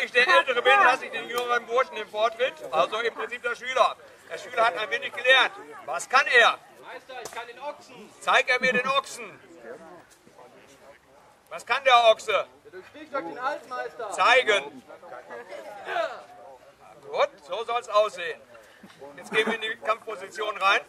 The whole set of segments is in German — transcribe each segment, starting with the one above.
ich der Ältere bin, lasse ich den jüngeren Burschen den Vortritt, also im Prinzip der Schüler. Der Schüler hat ein wenig gelernt. Was kann er? Meister, ich kann den Ochsen. Zeig er mir den Ochsen. Was kann der Ochse? Der durchsticht euch den Hals, Meister. Zeigen. Gut, so soll es aussehen. Jetzt gehen wir in die Kampfposition rein.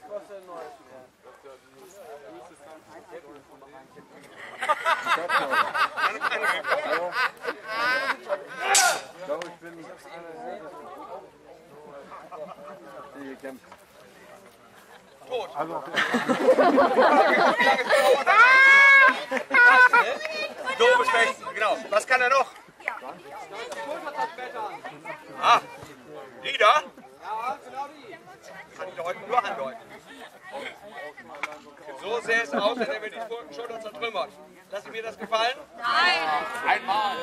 Tot. Doofes Fechten, genau. Was kann er noch? Ah, die da? Ja, genau die. Kann ich heute nur andeuten. So sähe es aus, wenn er mir die Schultern zertrümmert. Lassen mir das gefallen? Nein! Einmal!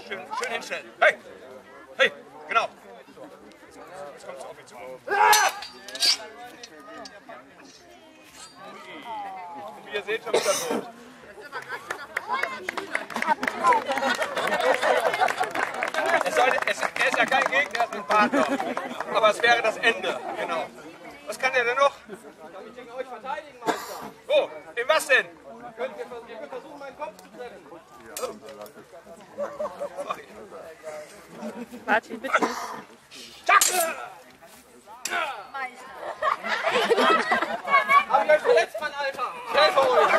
Schön hinstellen. Hey! Hey! Genau! Jetzt kommst du auf mich zu. Und wie ihr seht, schon wieder tot. Er ist ja kein Gegner, er ist ein Partner. Aber es wäre das Ende. Genau. Was kann er denn noch? Ich kann mich gegen euch verteidigen, Meister. Wo? In was denn? Ihr könnt versuchen, meinen Kopf zu treffen. Warte, bitte nicht. Hab ich euch verletzt, mein Alter? Ich helfe euch.